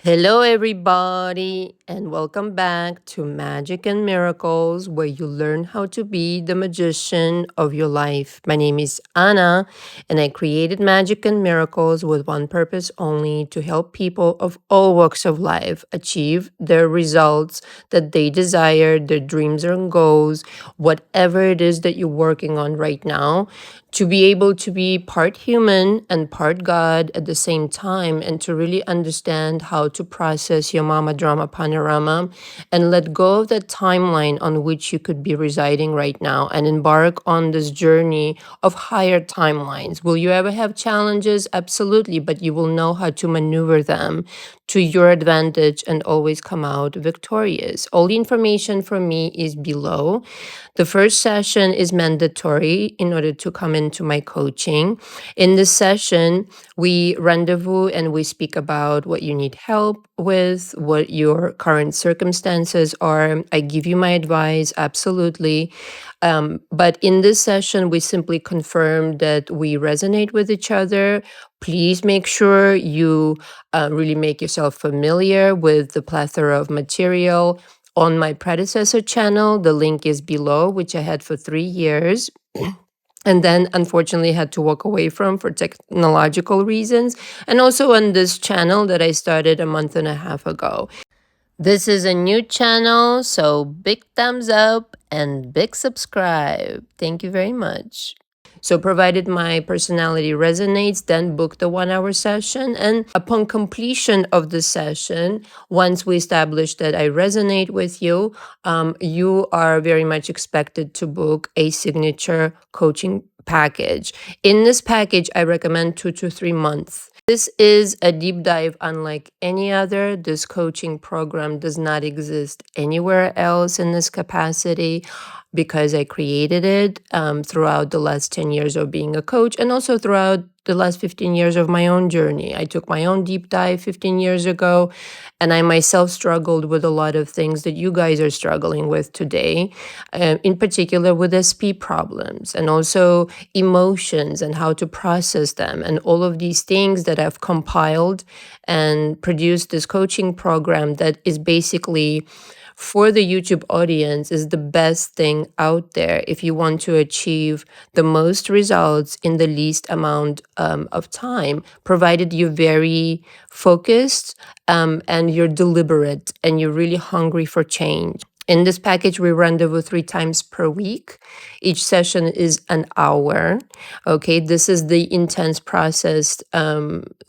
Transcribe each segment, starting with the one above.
Hello, everybody, and welcome back to Magic and Miracles, where you learn how to be the magician of your life. My name is Anna, and I created Magic and Miracles with one purpose only: to help people of all walks of life achieve their results that they desire, their dreams and goals, whatever it is that you're working on right now, to be able to be part human and part God at the same time, and to really understand how to process your mama drama panorama and let go of that timeline on which you could be residing right now and embark on this journey of higher timelines. Will you ever have challenges? Absolutely, but you will know how to maneuver them to your advantage and always come out victorious. All the information from me is below. The first session is mandatory in order to come into my coaching. In this session, we rendezvous and we speak about what you need help with, what your current circumstances are. I give you my advice, absolutely. But in this session, we simply confirm that we resonate with each other. Please make sure you really make yourself familiar with the plethora of material on my predecessor channel. The link is below, which I had for 3 years. And then unfortunately had to walk away from for technological reasons. And also on this channel that I started a month and a half ago. This is a new channel, so big thumbs up and big subscribe. Thank you very much. So provided my personality resonates, then book the 1 hour session. And upon completion of the session, once we establish that I resonate with you, you are very much expected to book a signature coaching package. In this package, I recommend 2 to 3 months. This is a deep dive unlike any other. This coaching program does not exist anywhere else in this capacity because I created it throughout the last 10 years of being a coach and also throughout the last 15 years of my own journey. I took my own deep dive 15 years ago, and I myself struggled with a lot of things that you guys are struggling with today, in particular with SP problems and also emotions and how to process them and all of these things that I've compiled and produced this coaching program that is basically for the YouTube audience is the best thing out there if you want to achieve the most results in the least amount of time, provided you're very focused and you're deliberate and you're really hungry for change. In this package, we rendezvous 3 times per week. Each session is an hour. Okay, this is the intense process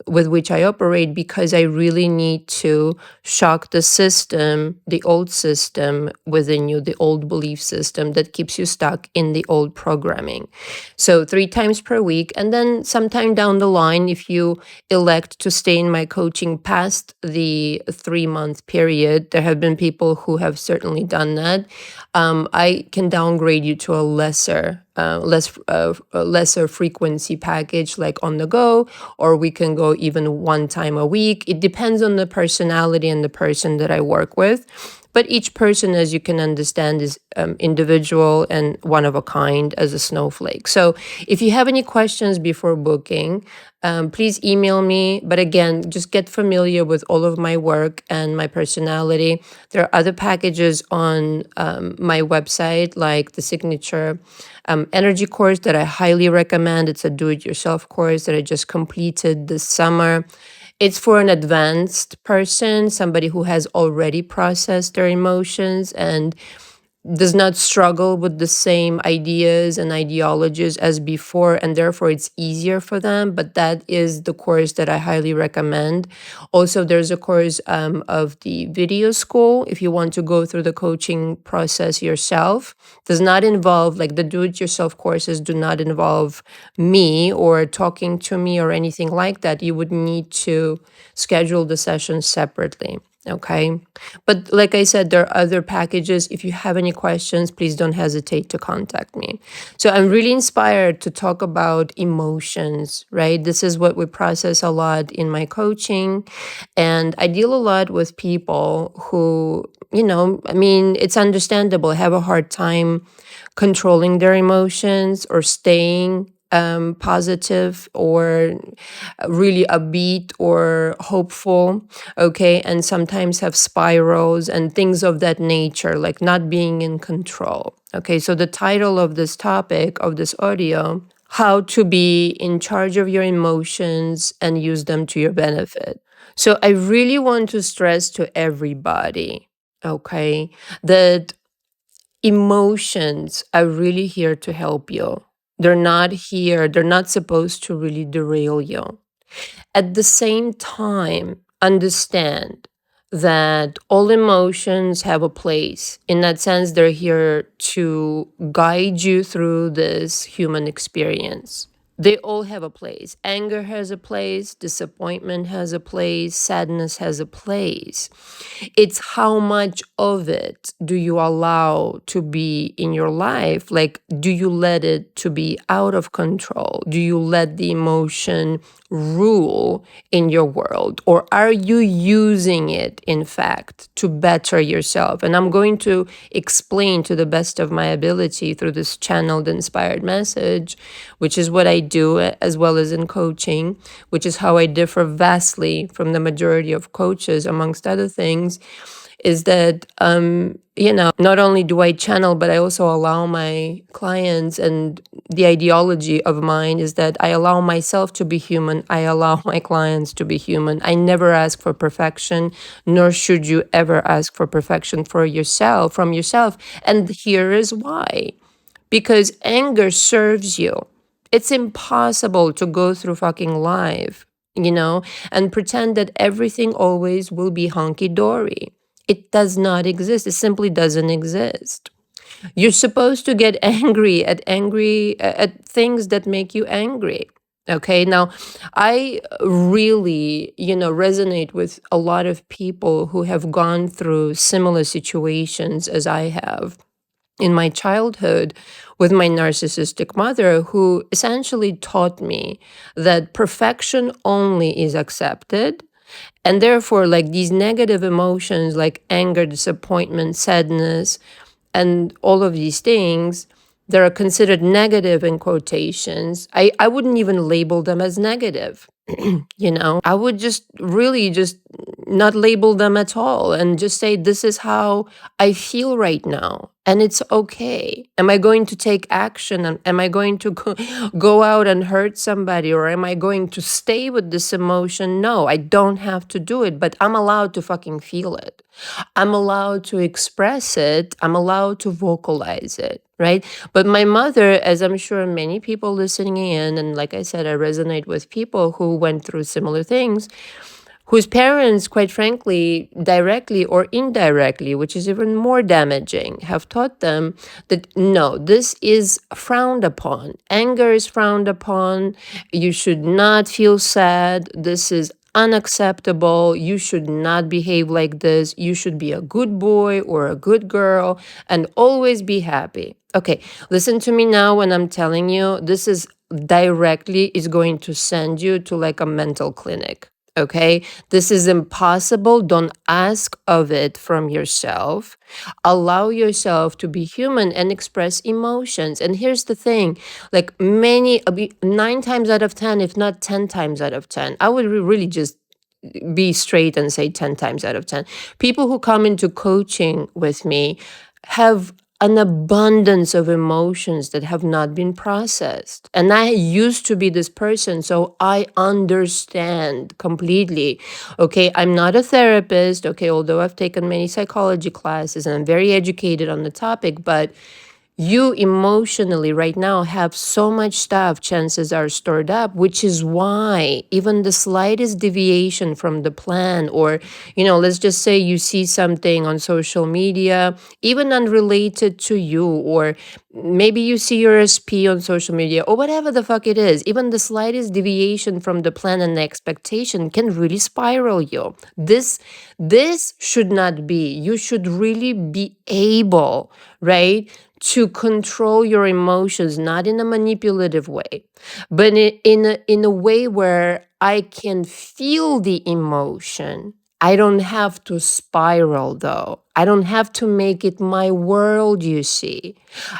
with which I operate because I really need to shock the system, the old system within you, the old belief system that keeps you stuck in the old programming. So 3 times per week. And then sometime down the line, if you elect to stay in my coaching past the 3 month period, there have been people who have certainly done that. I can downgrade you to a lesser frequency package like on the go, or we can go even 1 time a week. It depends on the personality and the person that I work with. But each person, as you can understand, is individual and one of a kind as a snowflake. So if you have any questions before booking, please email me. But again, just get familiar with all of my work and my personality. There are other packages on my website, like the signature energy course that I highly recommend. It's a do-it-yourself course that I just completed this summer. It's for an advanced person, somebody who has already processed their emotions and does not struggle with the same ideas and ideologies as before, and therefore it's easier for them. But that is the course that I highly recommend. Also, there's a course of the video school if you want to go through the coaching process yourself. Does not involve, like the do-it-yourself courses do not involve me or talking to me or anything like that. You would need to schedule the sessions separately. Okay. But like I said, there are other packages. If you have any questions, please don't hesitate to contact me. So I'm really inspired to talk about emotions, right? This is what we process a lot in my coaching. And I deal a lot with people who, I mean, it's understandable, have a hard time controlling their emotions or staying positive or really upbeat or hopeful, okay, and sometimes have spirals and things of that nature, like not being in control. Okay, so the title of this topic of this audio: how to be in charge of your emotions and use them to your benefit. So I really want to stress to everybody, okay, that emotions are really here to help you. They're not supposed to really derail you. At the same time, understand that all emotions have a place. In that sense, they're here to guide you through this human experience. They all have a place. Anger has a place, disappointment has a place, sadness has a place. It's how much of it do you allow to be in your life? Like, do you let it to be out of control? Do you let the emotion rule in your world? Or are you using it, in fact, to better yourself? And I'm going to explain to the best of my ability through this channeled inspired message, which is what I do, as well as in coaching, which is how I differ vastly from the majority of coaches, amongst other things, is that, not only do I channel, but I also allow my clients, and the ideology of mine is that I allow myself to be human. I allow my clients to be human. I never ask for perfection, nor should you ever ask for perfection for yourself, from yourself. And here is why. Because anger serves you. It's impossible to go through fucking life, and pretend that everything always will be hunky-dory. It does not exist. It simply doesn't exist. You're supposed to get angry at things that make you angry. Okay, now I really, resonate with a lot of people who have gone through similar situations as I have in my childhood with my narcissistic mother, who essentially taught me that perfection only is accepted. And therefore, like these negative emotions like anger, disappointment, sadness, and all of these things that are considered negative in quotations, I wouldn't even label them as negative. I would just really just not label them at all and just say, this is how I feel right now. And it's okay. Am I going to take action? Am I going to go out and hurt somebody? Or am I going to stay with this emotion? No, I don't have to do it, but I'm allowed to fucking feel it. I'm allowed to express it. I'm allowed to vocalize it, right? But my mother, as I'm sure many people listening in, and like I said, I resonate with people who went through similar things, whose parents, quite frankly, directly or indirectly, which is even more damaging, have taught them that no, this is frowned upon. Anger is frowned upon. You should not feel sad. This is unacceptable. You should not behave like this. You should be a good boy or a good girl and always be happy. Okay, listen to me now when I'm telling you this is directly is going to send you to like a mental clinic. Okay, this is impossible. Don't ask of it from yourself. Allow yourself to be human and express emotions. And here's the thing, like 9 times out of 10, if not 10 times out of 10, I would really just be straight and say 10 times out of 10. People who come into coaching with me have an abundance of emotions that have not been processed. And I used to be this person, so I understand completely. Okay, I'm not a therapist, okay, although I've taken many psychology classes and I'm very educated on the topic, but you emotionally right now have so much stuff, chances are stored up, which is why even the slightest deviation from the plan, or, let's just say you see something on social media, even unrelated to you, or maybe you see your SP on social media, or whatever the fuck it is, even the slightest deviation from the plan and the expectation can really spiral you. This should not be. You should really be able, right, to control your emotions, not in a manipulative way, but in a way where I can feel the emotion I don't have to spiral though. I don't have to make it my world, you see.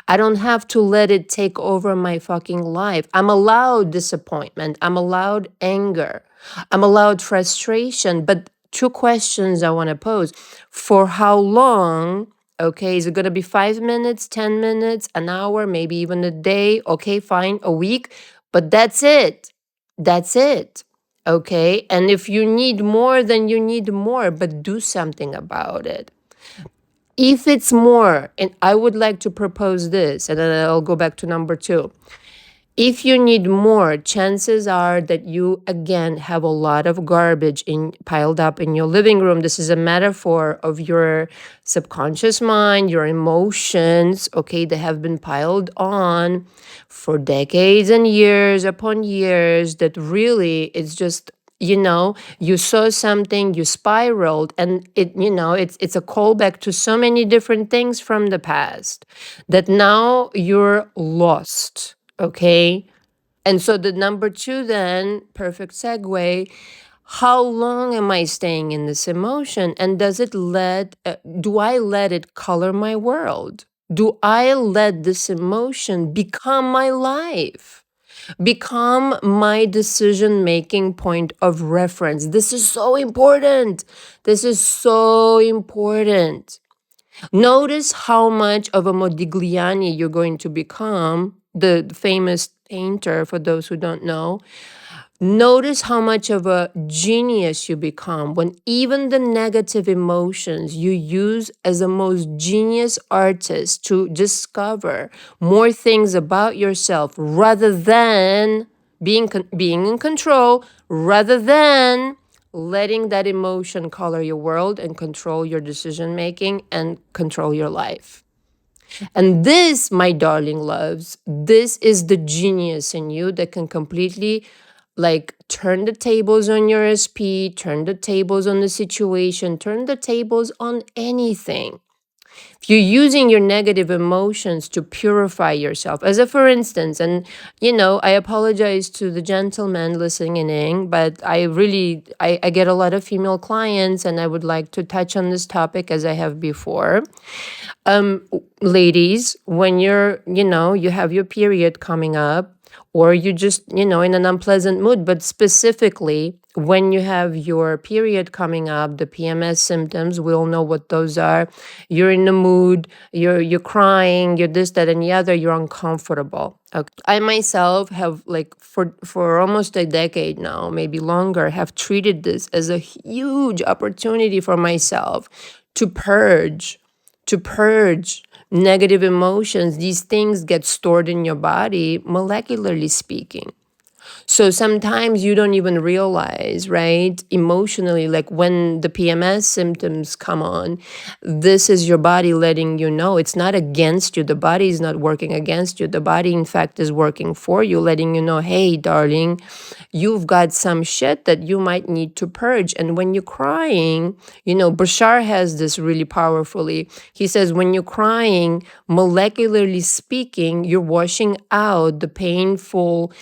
I don't have to let it take over my fucking life. I'm allowed disappointment. I'm allowed anger. I'm allowed frustration. But two questions I want to pose. For how long? Okay, is it going to be 5 minutes, 10 minutes, an hour, maybe even a day? Okay, fine, a week. But that's it. That's it. Okay. And if you need more, then you need more, but do something about it. If it's more, and I would like to propose this, and then I'll go back to number two. If you need more, chances are that you again have a lot of garbage piled up in your living room. This is a metaphor of your subconscious mind, your emotions, okay, that have been piled on for decades and years upon years, that really it's just, you saw something, you spiraled, and it's a callback to so many different things from the past that now you're lost. Okay. And so the number two, then, perfect segue. How long am I staying in this emotion? And do I let it color my world? Do I let this emotion become my life? Become my decision making point of reference? This is so important. This is so important. Notice how much of a Modigliani you're going to become, the famous painter, for those who don't know. Notice how much of a genius you become when even the negative emotions you use as a most genius artist to discover more things about yourself rather than being in control, rather than letting that emotion color your world and control your decision making and control your life. And this, my darling loves, this is the genius in you that can completely turn the tables on your SP, turn the tables on the situation, turn the tables on anything. If you're using your negative emotions to purify yourself, as a for instance, and I apologize to the gentlemen listening, but I get a lot of female clients, and I would like to touch on this topic as I have before. Ladies, when you have your period coming up, or you just, in an unpleasant mood, but specifically when you have your period coming up, the PMS symptoms, we all know what those are. You're in the mood, you're crying, you're this, that, and the other, you're uncomfortable. Okay. I myself have for almost a decade now, maybe longer, have treated this as a huge opportunity for myself to purge negative emotions. These things get stored in your body, molecularly speaking. So sometimes you don't even realize, right? Emotionally, like when the PMS symptoms come on, this is your body letting you know it's not against you. The body is not working against you. The body, in fact, is working for you, letting you know, hey, darling, you've got some shit that you might need to purge. And when you're crying, Bashar has this really powerfully. He says, when you're crying, molecularly speaking, you're washing out the painful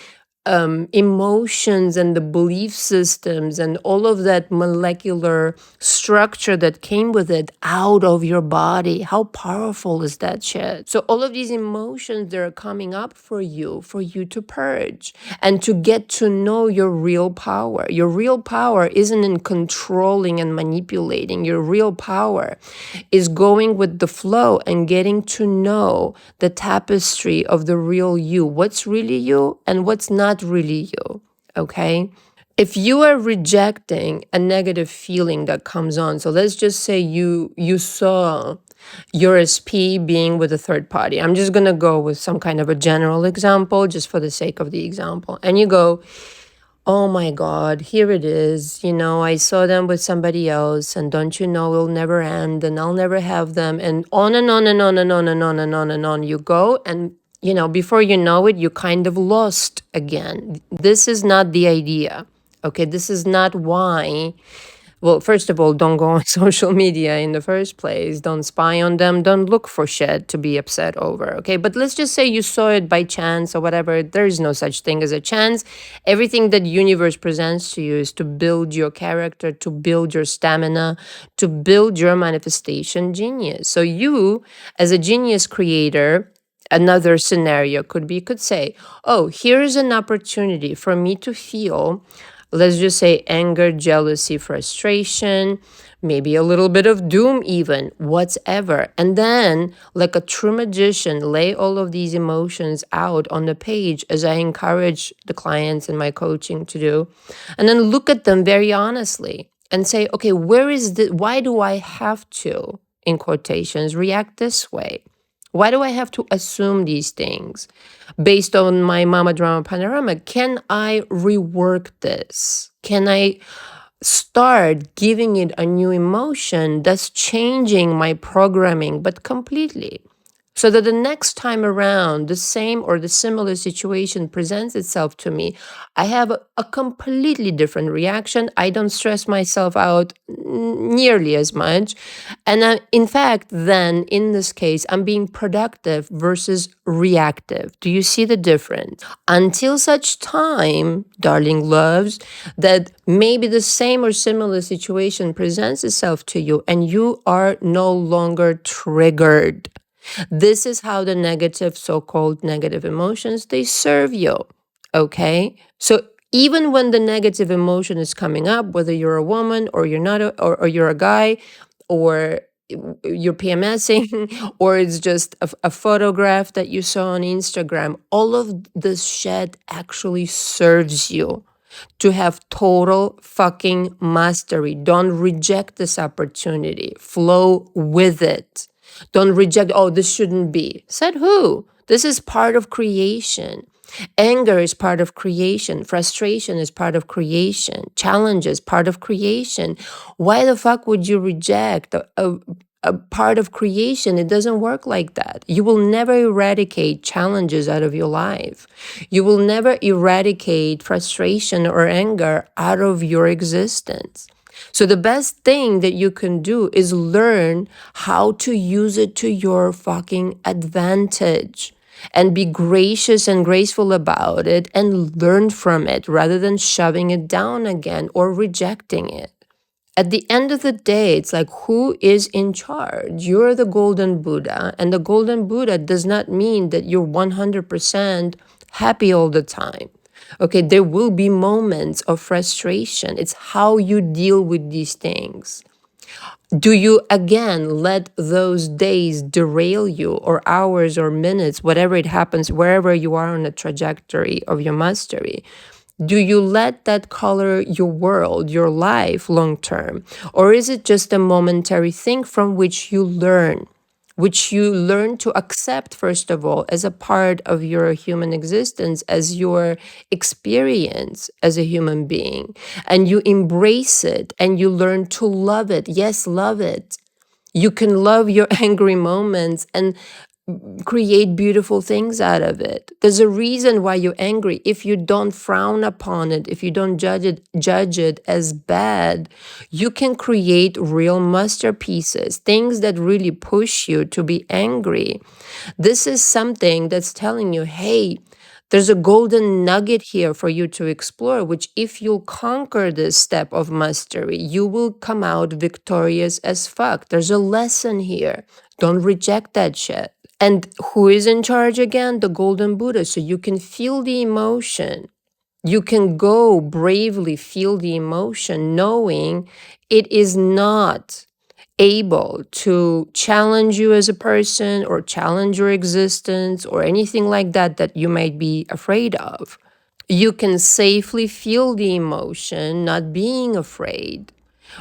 emotions and the belief systems and all of that molecular structure that came with it out of your body. How powerful is that shit? So all of these emotions that are coming up for you to purge and to get to know your real power. Your real power isn't in controlling and manipulating. Your real power is going with the flow and getting to know the tapestry of the real you. What's really you and what's not really you. Okay? If you are rejecting a negative feeling that comes on, so let's just say you saw your SP being with a third party. I'm just going to go with some kind of a general example just for the sake of the example. And you go, oh my God, here it is. I saw them with somebody else, and don't you know it'll never end, and I'll never have them, and on and on and on and on and on and on and on you go. And, before you know it, you're kind of lost again. This is not the idea. Okay, this is not why Well, first of all, don't go on social media in the first place. Don't spy on them. Don't look for shit to be upset over. Okay. But let's just say you saw it by chance or whatever. There is no such thing as a chance. Everything that universe presents to you is to build your character, to build your stamina, to build your manifestation genius. So you, as a genius creator, another scenario could be, could say, oh, here's an opportunity for me to feel, let's just say, anger, jealousy, frustration, maybe a little bit of doom, even, whatever. And then, like a true magician, lay all of these emotions out on the page, as I encourage the clients in my coaching to do. And then look at them very honestly and say, okay, why do I have to, in quotations, react this way? Why do I have to assume these things based on my mama drama panorama? Can I rework this? Can I start giving it a new emotion that's changing my programming, but completely? So that the next time around, the same or the similar situation presents itself to me, I have a completely different reaction. I don't stress myself out nearly as much. And in fact, then in this case, I'm being productive versus reactive. Do you see the difference? Until such time, darling loves, that maybe the same or similar situation presents itself to you and you are no longer triggered. This is how the negative, so-called negative emotions, they serve you, okay? So even when the negative emotion is coming up, whether you're a woman or you're not, or you're a guy, or you're PMSing, or it's just a photograph that you saw on Instagram, all of this shit actually serves you to have total fucking mastery. Don't reject this opportunity. Flow with it. Don't reject, oh, this shouldn't be. Said who? This is part of creation. Anger is part of creation. Frustration is part of creation. Challenge is part of creation. Why the fuck would you reject a part of creation? It doesn't work like that. You will never eradicate challenges out of your life. You will never eradicate frustration or anger out of your existence. So the best thing that you can do is learn how to use it to your fucking advantage and be gracious and graceful about it and learn from it rather than shoving it down again or rejecting it. At the end of the day, it's like, who is in charge? You're the golden Buddha, and the golden Buddha does not mean that you're 100% happy all the time. Okay, there will be moments of frustration. It's how you deal with these things. Do you again let those days derail you, or hours or minutes, whatever it happens, wherever you are on the trajectory of your mastery? Do you let that color your world, your life long term? Or is it just a momentary thing from which you learn? Which you learn to accept, first of all, as a part of your human existence, as your experience as a human being. And you embrace it and you learn to love it. Yes, love it. You can love your angry moments and create beautiful things out of it. There's a reason why you're angry. If you don't frown upon it, if you don't judge it as bad, you can create real masterpieces, things that really push you to be angry. This is something that's telling you, hey, there's a golden nugget here for you to explore, which if you'll conquer this step of mastery, you will come out victorious as fuck. There's a lesson here. Don't reject that shit. And who is in charge again? The golden Buddha. So you can feel the emotion. You can go bravely feel the emotion, knowing it is not able to challenge you as a person or challenge your existence or anything like that that you might be afraid of. You can safely feel the emotion, not being afraid.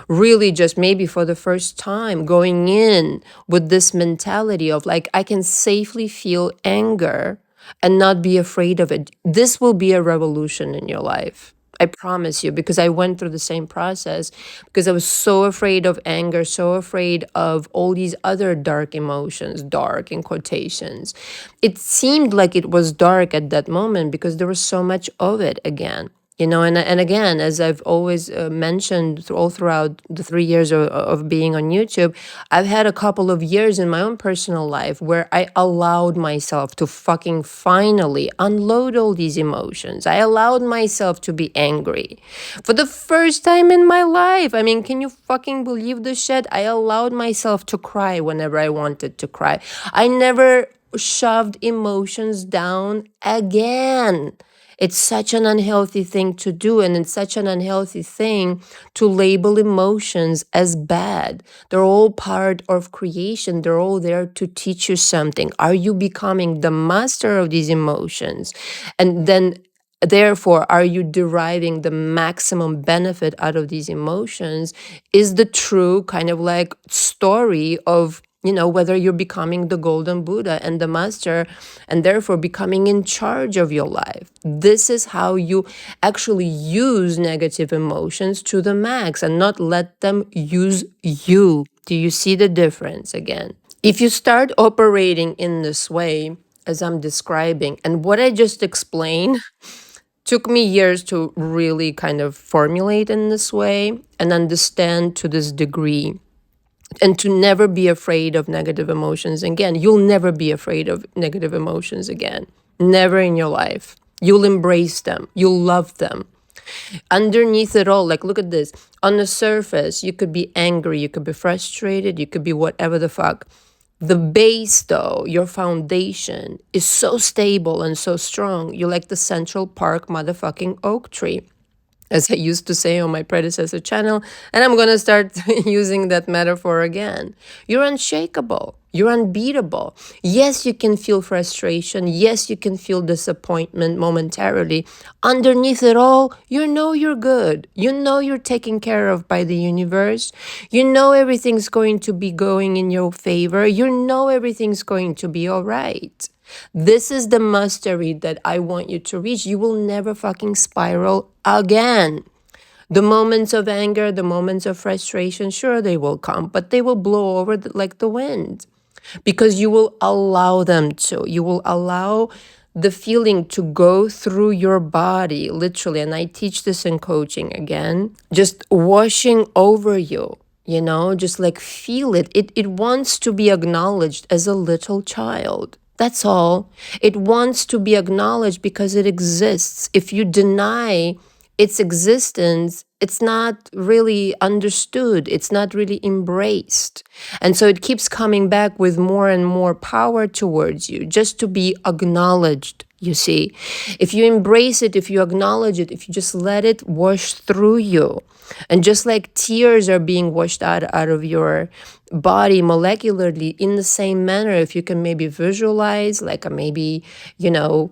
Really, just maybe for the first time, going in with this mentality of like, I can safely feel anger and not be afraid of it. This will be a revolution in your life. I promise you, because I went through the same process, because I was so afraid of anger, so afraid of all these other dark emotions, dark in quotations. It seemed like it was dark at that moment because there was so much of it again. And again, as I've always mentioned all throughout the 3 years of being on YouTube, I've had a couple of years in my own personal life where I allowed myself to fucking finally unload all these emotions. I allowed myself to be angry for the first time in my life. I mean, can you fucking believe this shit? I allowed myself to cry whenever I wanted to cry. I never shoved emotions down again. It's such an unhealthy thing to do, and it's such an unhealthy thing to label emotions as bad. They're all part of creation. They're all there to teach you something. Are you becoming the master of these emotions? And then therefore, are you deriving the maximum benefit out of these emotions? Is the true kind of like story of whether you're becoming the golden Buddha and the master, and therefore becoming in charge of your life. This is how you actually use negative emotions to the max and not let them use you. Do you see the difference again? If you start operating in this way, as I'm describing, and what I just explained took me years to really kind of formulate in this way and understand to this degree, and to never be afraid of negative emotions again. You'll never be afraid of negative emotions again. Never in your life. You'll embrace them. You'll love them. Underneath it all, like, look at this. On the surface, you could be angry, you could be frustrated, you could be whatever the fuck. The base, though, your foundation, is so stable and so strong. You're like the Central Park motherfucking oak tree, as I used to say on my predecessor channel, and I'm going to start using that metaphor again. You're unshakable. You're unbeatable. Yes, you can feel frustration. Yes, you can feel disappointment momentarily. Underneath it all, you know you're good. You know you're taken care of by the universe. You know everything's going to be going in your favor. You know everything's going to be all right. This is the mastery that I want you to reach. You will never fucking spiral again. The moments of anger, the moments of frustration, sure, they will come, but they will blow over like the wind, because you will allow them to. You will allow the feeling to go through your body, literally. And I teach this in coaching again, just washing over you. Just like feel it. It wants to be acknowledged as a little child. That's all. It wants to be acknowledged because it exists. If you deny its existence, it's not really understood. It's not really embraced. And so it keeps coming back with more and more power towards you, just to be acknowledged. You see, if you embrace it, if you acknowledge it, if you just let it wash through you, and just like tears are being washed out of your body molecularly, in the same manner, if you can maybe visualize like a maybe, a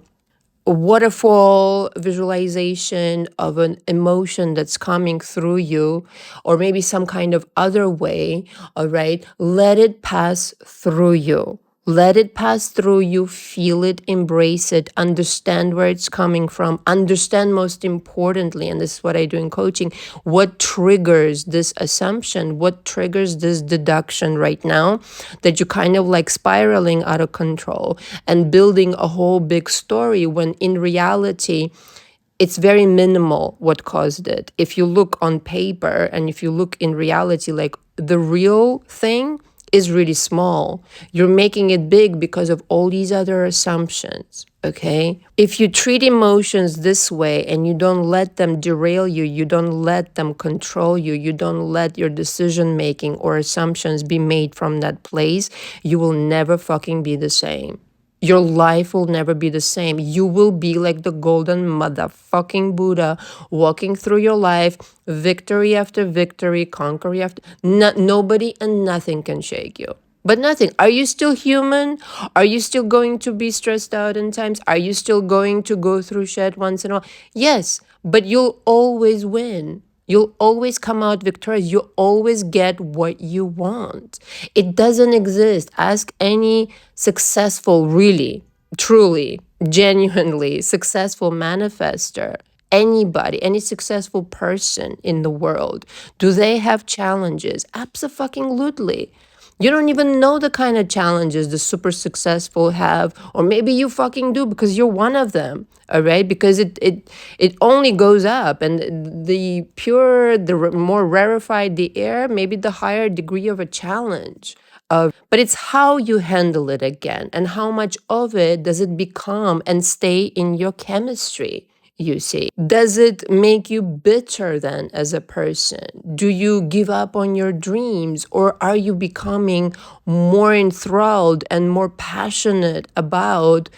waterfall visualization of an emotion that's coming through you, or maybe some kind of other way, all right, let it pass through you. Let it pass through you, feel it, embrace it, understand where it's coming from, understand most importantly, and this is what I do in coaching, what triggers this assumption, what triggers this deduction right now that you're kind of like spiraling out of control and building a whole big story when in reality, it's very minimal what caused it. If you look on paper and if you look in reality, like the real thing is really small. You're making it big because of all these other assumptions, okay? If you treat emotions this way and you don't let them derail you, you don't let them control you, you don't let your decision making or assumptions be made from that place, you will never fucking be the same. Your life will never be the same. You will be like the golden motherfucking Buddha walking through your life, victory after victory, conquering after... nobody and nothing can shake you. But nothing. Are you still human? Are you still going to be stressed out in times? Are you still going to go through shit once in a while? Yes, but you'll always win. You'll always come out victorious. You'll always get what you want. It doesn't exist. Ask any successful, really, truly, genuinely successful manifester, anybody, any successful person in the world. Do they have challenges? Absolutely. You don't even know the kind of challenges the super successful have, or maybe you fucking do because you're one of them. All right, because it only goes up, and the pure, more rarefied the air, maybe the higher degree of a challenge. But it's how you handle it again, and how much of it does it become and stay in your chemistry, you see. Does it make you bitter then as a person? Do you give up on your dreams, or are you becoming more enthralled and more passionate about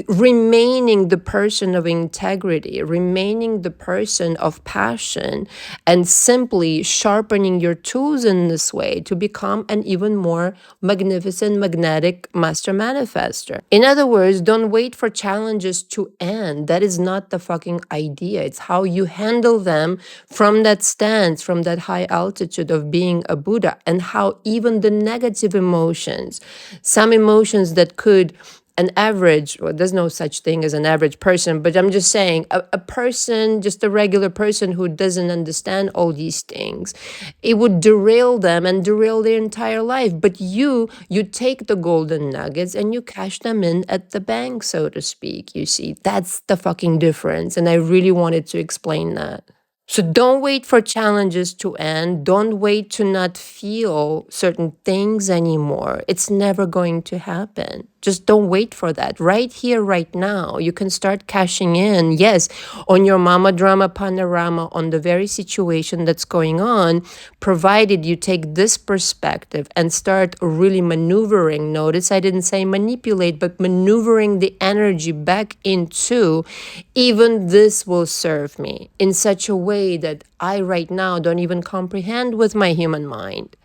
remaining the person of integrity, remaining the person of passion, and simply sharpening your tools in this way to become an even more magnificent, magnetic master manifester? In other words, don't wait for challenges to end. That is not the fucking idea. It's how you handle them from that stance, from that high altitude of being a Buddha, and how even the negative emotions, some emotions that could, an average, well, there's no such thing as an average person, but I'm just saying a person, just a regular person who doesn't understand all these things, it would derail them and derail their entire life. But you take the golden nuggets and you cash them in at the bank, so to speak. You see, that's the fucking difference. And I really wanted to explain that. So don't wait for challenges to end. Don't wait to not feel certain things anymore. It's never going to happen. Just don't wait for that. Right here, right now, you can start cashing in, yes, on your mama drama panorama, on the very situation that's going on, provided you take this perspective and start really maneuvering. Notice I didn't say manipulate, but maneuvering the energy back into, even this will serve me in such a way that I right now don't even comprehend with my human mind.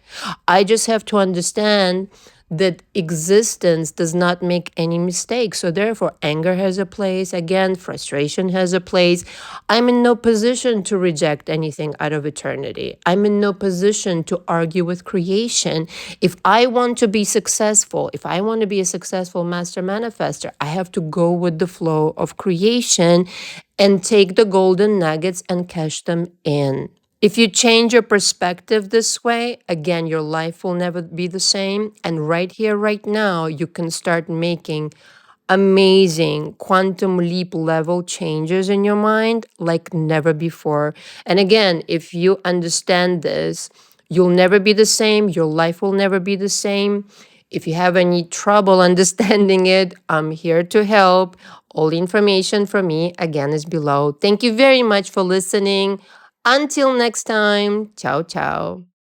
I just have to understand that existence does not make any mistakes. So therefore, anger has a place. Again, frustration has a place. I'm in no position to reject anything out of eternity. I'm in no position to argue with creation. If I want to be successful, if I want to be a successful master manifester, I have to go with the flow of creation and take the golden nuggets and cash them in. If you change your perspective this way, again, your life will never be the same. And right here, right now, you can start making amazing quantum leap level changes in your mind like never before. And again, if you understand this, you'll never be the same. Your life will never be the same. If you have any trouble understanding it, I'm here to help. All the information from me, again, is below. Thank you very much for listening. Until next time, ciao, ciao.